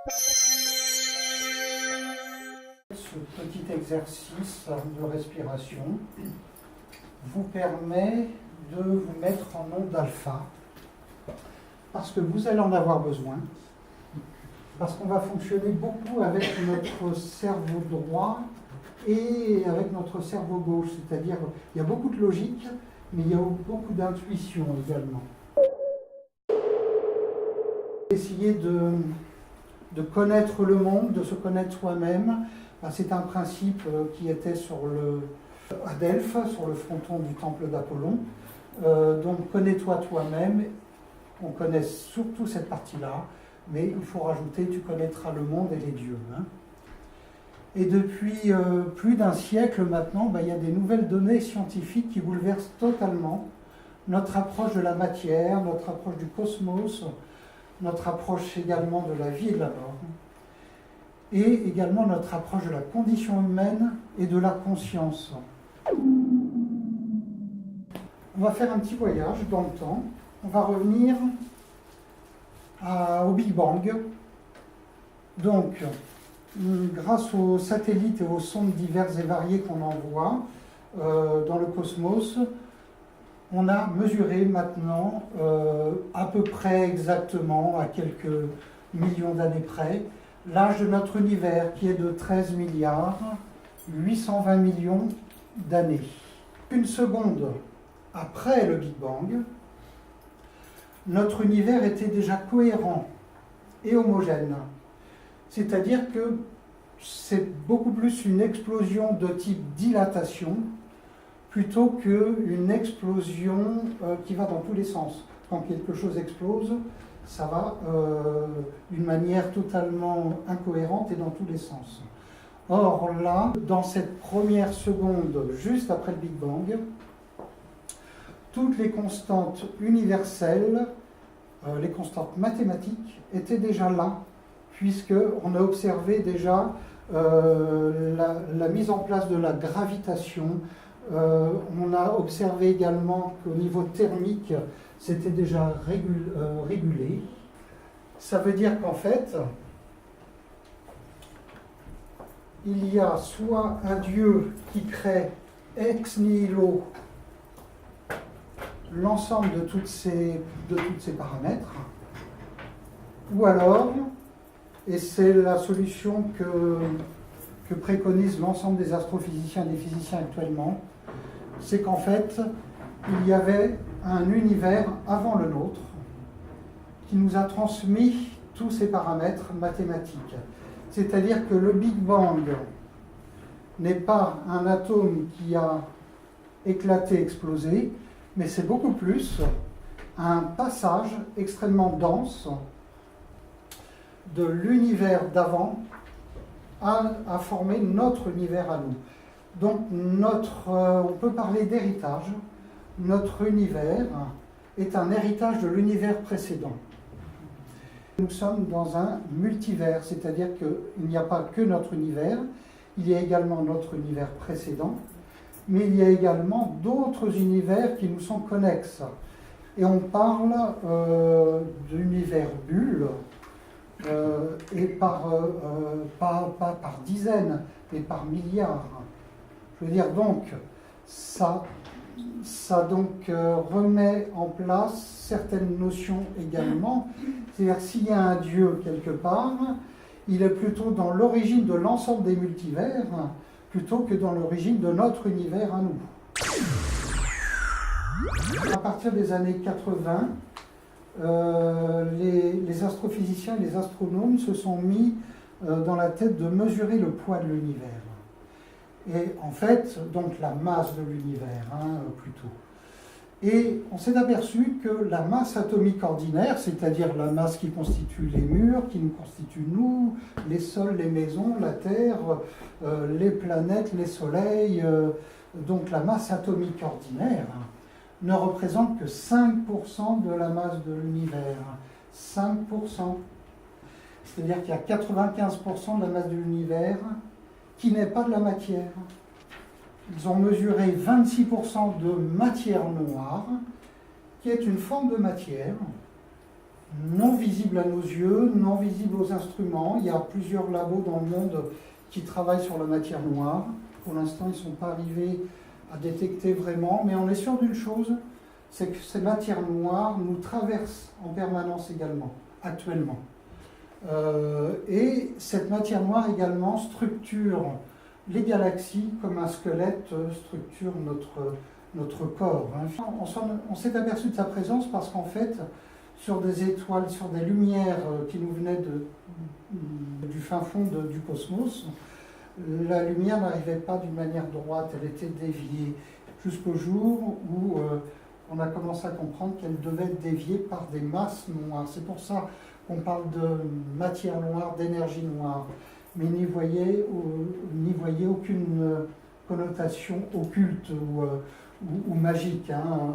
Ce petit exercice de respiration vous permet de vous mettre en onde alpha parce que vous allez en avoir besoin, parce qu'on va fonctionner beaucoup avec notre cerveau droit et avec notre cerveau gauche, c'est-à-dire il y a beaucoup de logique, mais il y a beaucoup d'intuition également. Essayer de connaître le monde, de se connaître soi-même, c'est un principe qui était à Delphes, sur le fronton du temple d'Apollon. Donc connais-toi toi-même, on connaît surtout cette partie-là, mais il faut rajouter tu connaîtras le monde et les dieux. Et depuis plus d'un siècle maintenant, il y a des nouvelles données scientifiques qui bouleversent totalement notre approche de la matière, notre approche du cosmos, notre approche également de la vie et de la mort, et également notre approche de la condition humaine et de la conscience. On va faire un petit voyage dans le temps. On va revenir au Big Bang. Donc, grâce aux satellites et aux sondes diverses et variées qu'on envoie dans le cosmos, on a mesuré maintenant, à peu près exactement, à quelques millions d'années près, l'âge de notre univers qui est de 13 milliards 820 millions d'années. Une seconde après le Big Bang, notre univers était déjà cohérent et homogène. C'est-à-dire que c'est beaucoup plus une explosion de type dilatation plutôt qu'une explosion qui va dans tous les sens. Quand quelque chose explose, ça va d'une manière totalement incohérente et dans tous les sens. Or là, dans cette première seconde, juste après le Big Bang, toutes les constantes universelles, les constantes mathématiques, étaient déjà là, puisqu'on a observé déjà la mise en place de la gravitation. On a observé également qu'au niveau thermique, c'était déjà régulé. Ça veut dire qu'en fait, il y a soit un Dieu qui crée ex nihilo l'ensemble de tous ces paramètres, ou alors, et c'est la solution que préconisent l'ensemble des astrophysiciens et des physiciens actuellement, c'est qu'en fait, il y avait un univers avant le nôtre qui nous a transmis tous ces paramètres mathématiques. C'est-à-dire que le Big Bang n'est pas un atome qui a éclaté, explosé, mais c'est beaucoup plus un passage extrêmement dense de l'univers d'avant à former notre univers à nous. Donc on peut parler d'héritage. Notre univers est un héritage de l'univers précédent. Nous sommes dans un multivers, c'est-à-dire qu'il n'y a pas que notre univers, il y a également notre univers précédent, mais il y a également d'autres univers qui nous sont connexes. Et on parle d'univers bulles, et pas par dizaines, mais par milliards. Je veux dire, donc, ça remet en place certaines notions également. C'est-à-dire, s'il y a un Dieu quelque part, il est plutôt dans l'origine de l'ensemble des multivers, plutôt que dans l'origine de notre univers à nous. À partir des années 80, les astrophysiciens et les astronomes se sont mis dans la tête de mesurer le poids de l'univers. Et en fait, donc la masse de l'univers, plutôt. Et on s'est aperçu que la masse atomique ordinaire, c'est-à-dire la masse qui constitue les murs, qui nous constitue nous, les sols, les maisons, la Terre, les planètes, les soleils, donc la masse atomique ordinaire, ne représente que 5% de la masse de l'univers. 5%. C'est-à-dire qu'il y a 95% de la masse de l'univers qui n'est pas de la matière. Ils ont mesuré 26% de matière noire, qui est une forme de matière, non visible à nos yeux, non visible aux instruments. Il y a plusieurs labos dans le monde qui travaillent sur la matière noire. Pour l'instant, ils ne sont pas arrivés à détecter vraiment, mais on est sûr d'une chose, c'est que ces matières noires nous traversent en permanence également, actuellement. Et cette matière noire également structure les galaxies comme un squelette structure notre corps. On s'est aperçu de sa présence parce qu'en fait, sur des étoiles, sur des lumières qui nous venaient du fin fond du cosmos, la lumière n'arrivait pas d'une manière droite, elle était déviée, jusqu'au jour où on a commencé à comprendre qu'elle devait être déviée par des masses noires. C'est pour ça qu'on parle de matière noire, d'énergie noire, mais n'y voyez aucune connotation occulte ou magique. Hein.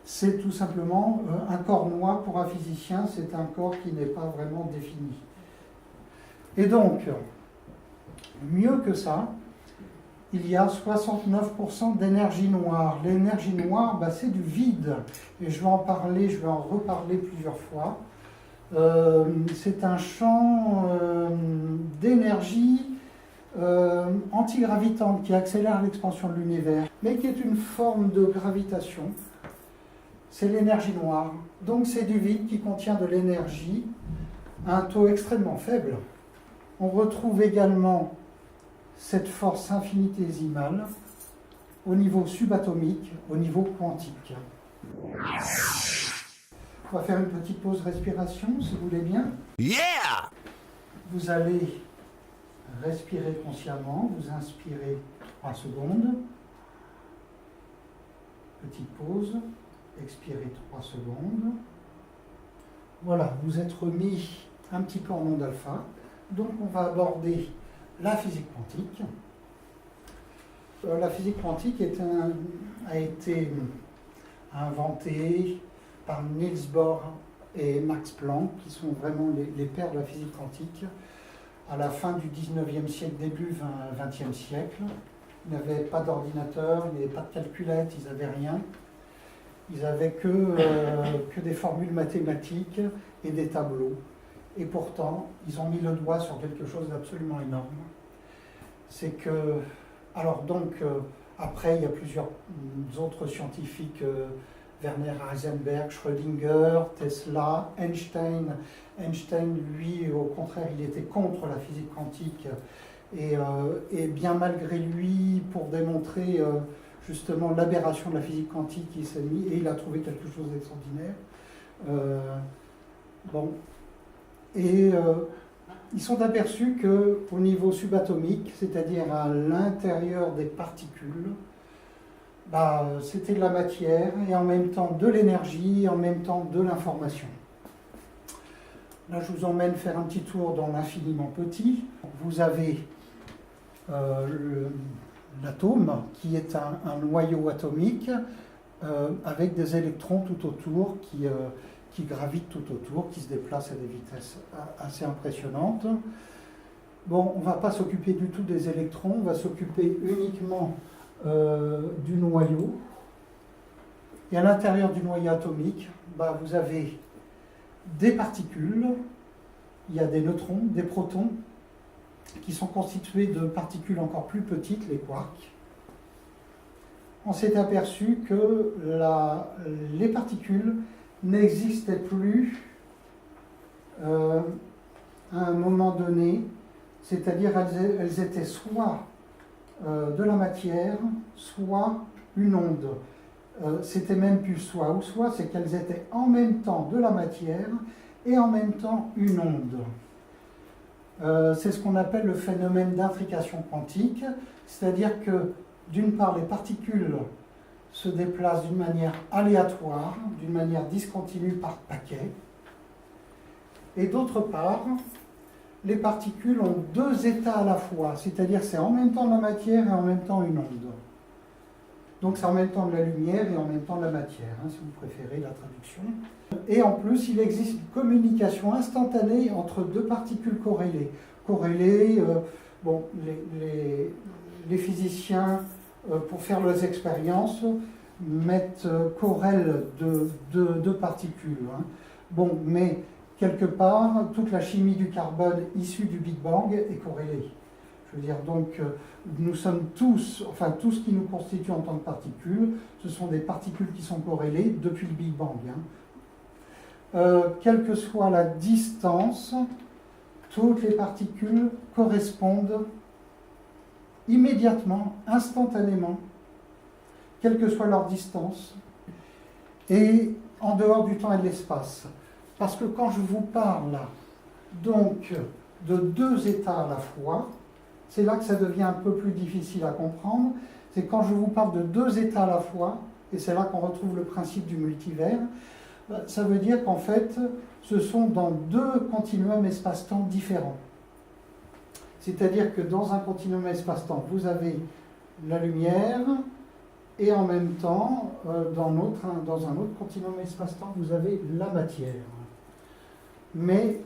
C'est tout simplement un corps noir pour un physicien, c'est un corps qui n'est pas vraiment défini. Et donc, mieux que ça, il y a 69% d'énergie noire. L'énergie noire, c'est du vide. Et je vais en parler, je vais en reparler plusieurs fois. C'est un champ d'énergie antigravitante qui accélère l'expansion de l'univers, mais qui est une forme de gravitation. C'est l'énergie noire. Donc c'est du vide qui contient de l'énergie à un taux extrêmement faible. On retrouve également cette force infinitésimale au niveau subatomique, au niveau quantique. On va faire une petite pause respiration, si vous voulez bien. Yeah! Vous allez respirer consciemment, vous inspirez 3 secondes. Petite pause, expirez 3 secondes. Voilà, vous êtes remis un petit peu en onde alpha. Donc on va aborder la physique quantique. La physique quantique a été inventée par Niels Bohr et Max Planck, qui sont vraiment les pères de la physique quantique, à la fin du 19e siècle, début 20e siècle. Ils n'avaient pas d'ordinateur, ils n'avaient pas de calculette, ils n'avaient rien. Ils n'avaient que des formules mathématiques et des tableaux. Et pourtant, ils ont mis le doigt sur quelque chose d'absolument énorme. C'est que, alors donc, après, il y a plusieurs autres scientifiques, Werner Heisenberg, Schrödinger, Tesla, Einstein. Einstein, lui, au contraire, il était contre la physique quantique. Et bien malgré lui, pour démontrer justement l'aberration de la physique quantique, il s'est mis, et il a trouvé quelque chose d'extraordinaire. Ils sont aperçus qu'au niveau subatomique, c'est-à-dire à l'intérieur des particules, c'était de la matière et en même temps de l'énergie et en même temps de l'information. Là, je vous emmène faire un petit tour dans l'infiniment petit. Vous avez l'atome qui est un noyau atomique avec des électrons tout autour qui gravitent tout autour, qui se déplacent à des vitesses assez impressionnantes. Bon, on ne va pas s'occuper du tout des électrons, on va s'occuper uniquement du noyau. Et à l'intérieur du noyau atomique, vous avez des particules, il y a des neutrons, des protons, qui sont constitués de particules encore plus petites, les quarks. On s'est aperçu que les particules n'existaient plus à un moment donné, c'est-à-dire elles étaient soit de la matière, soit une onde. C'était même plus soit ou soit, c'est qu'elles étaient en même temps de la matière et en même temps une onde. C'est ce qu'on appelle le phénomène d'intrication quantique, c'est-à-dire que d'une part les particules se déplacent d'une manière aléatoire, d'une manière discontinue par paquets, et d'autre part, les particules ont 2 états à la fois, c'est-à-dire c'est en même temps de la matière et en même temps une onde. Donc c'est en même temps de la lumière et en même temps de la matière, si vous préférez la traduction. Et en plus, il existe une communication instantanée entre 2 particules corrélées. Les physiciens, pour faire leurs expériences, corrèlent deux particules. Bon, mais quelque part, toute la chimie du carbone issue du Big Bang est corrélée. Je veux dire, donc, nous sommes tous, enfin, tout ce qui nous constitue en tant que particules, ce sont des particules qui sont corrélées depuis le Big Bang. Quelle que soit la distance, toutes les particules correspondent immédiatement, instantanément, quelle que soit leur distance, et en dehors du temps et de l'espace. Parce que quand je vous parle donc de deux états à la fois, c'est là que ça devient un peu plus difficile à comprendre, c'est quand je vous parle de deux états à la fois, et c'est là qu'on retrouve le principe du multivers, ça veut dire qu'en fait, ce sont dans deux continuums espace-temps différents. C'est-à-dire que dans un continuum espace-temps, vous avez la lumière, et en même temps, dans un autre continuum espace-temps, vous avez la matière. Mais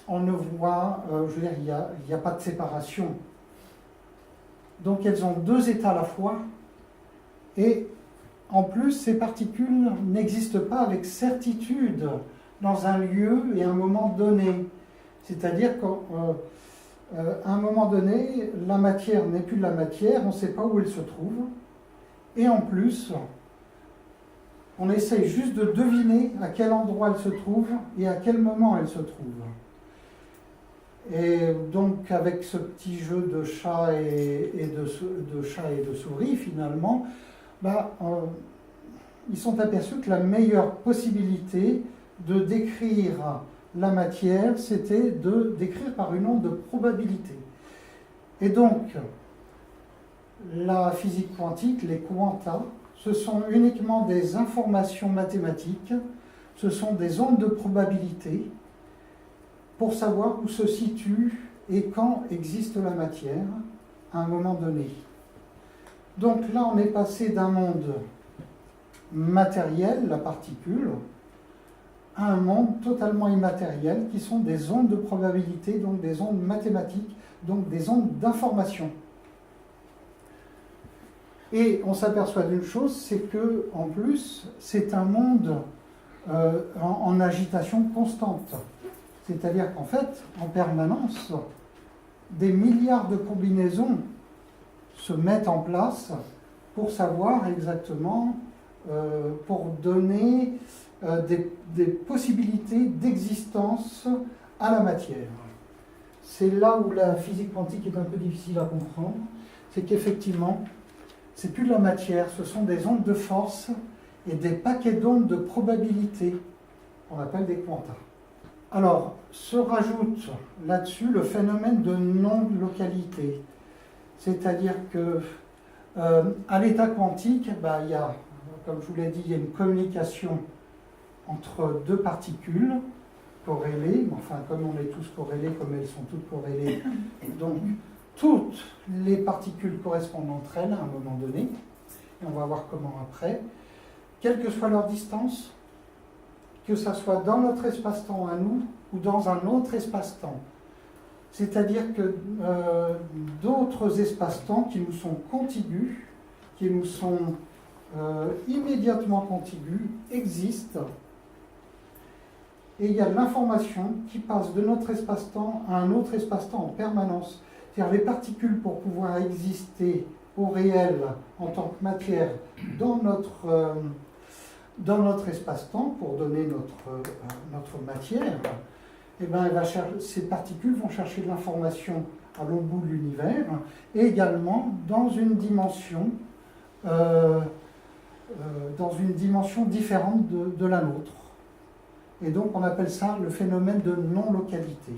on ne voit, je veux dire, il n'y a pas de séparation. Donc elles ont deux états à la fois, et en plus, ces particules n'existent pas avec certitude dans un lieu et un moment donné. C'est-à-dire qu'à un moment donné, la matière n'est plus de la matière, on ne sait pas où elle se trouve. Et en plus, on essaye juste de deviner à quel endroit elle se trouve et à quel moment elle se trouve. Et donc, avec ce petit jeu de chat et de souris, finalement, ils sont aperçus que la meilleure possibilité de décrire la matière, c'était de décrire par une onde de probabilité. Et donc, la physique quantique, les quanta, ce sont uniquement des informations mathématiques, ce sont des ondes de probabilité pour savoir où se situe et quand existe la matière à un moment donné. Donc là, on est passé d'un monde matériel, la particule, à un monde totalement immatériel qui sont des ondes de probabilité, donc des ondes mathématiques, donc des ondes d'information. Et on s'aperçoit d'une chose, c'est que en plus, c'est un monde en agitation constante. C'est-à-dire qu'en fait, en permanence, des milliards de combinaisons se mettent en place pour savoir exactement, pour donner des possibilités d'existence à la matière. C'est là où la physique quantique est un peu difficile à comprendre, c'est qu'effectivement, c'est plus de la matière, ce sont des ondes de force et des paquets d'ondes de probabilité qu'on appelle des quantas. Alors, se rajoute là-dessus le phénomène de non-localité. C'est-à-dire que à l'état quantique, il y a, comme je vous l'ai dit, il y a une communication entre deux particules corrélées, enfin comme on est tous corrélés, comme elles sont toutes corrélées, donc toutes les particules correspondent entre elles à un moment donné, et on va voir comment après, quelle que soit leur distance, que ça soit dans notre espace-temps à nous ou dans un autre espace-temps. C'est-à-dire que d'autres espaces-temps qui nous sont contigus, qui nous sont immédiatement contigus, existent. Et il y a de l'information qui passe de notre espace-temps à un autre espace-temps en permanence. C'est-à-dire les particules, pour pouvoir exister au réel en tant que matière dans notre espace-temps, pour donner notre matière, ces particules vont chercher de l'information à l'autre bout de l'univers, et également dans une dimension différente de la nôtre. Et donc on appelle ça le phénomène de non-localité.